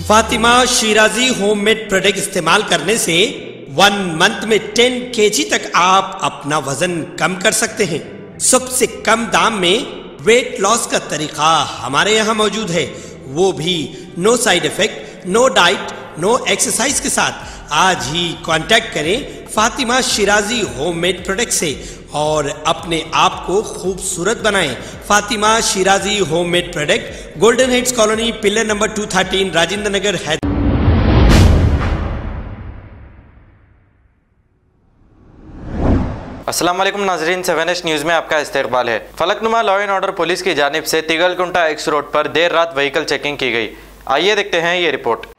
Fatima Shirazi homemade product इस्तेमाल करने से 1 मंथ में 10 kg तक आप अपना वजन कम कर सकते हैं। सबसे कम दाम में वेट लॉस का तरीका हमारे यहाँ मौजूद है, वो भी no side effect, no diet, no exercise के साथ। आज ही कांटेक्ट करें फातिमा शिराजी होममेड प्रोडक्ट से और अपने आप को खूबसूरत बनाएं। Fatima Shirazi homemade product, golden heads colony, pillar number 213, Rajendra Nagar, Hyderabad. अस्सलाम वालेकुम नाजरीन, 7H न्यूज़ में आपका इस्तकबाल है। Falaknuma law and order police की जानिब से तिगलकुंटा एक्स रोड पर देर रात व्हीकल चेकिंग की गई। आइए देखते हैं ये रिपोर्ट।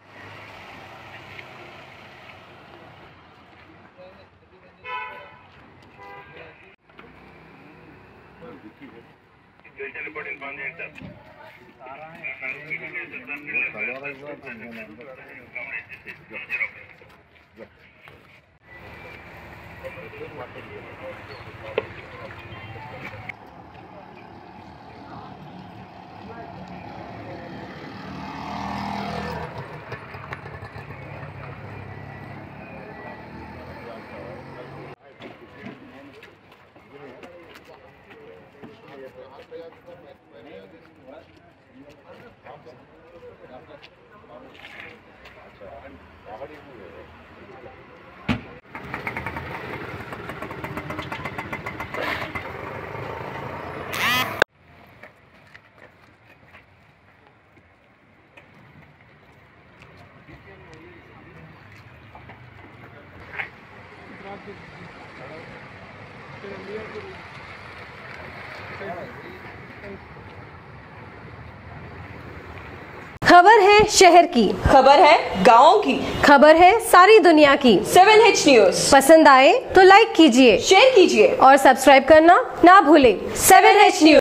खबर है शहर की, खबर है गाँव की, खबर है सारी दुनिया की। 7H न्यूज़ पसंद आए तो लाइक कीजिए, शेयर कीजिए और सब्सक्राइब करना ना भूलें। 7H news.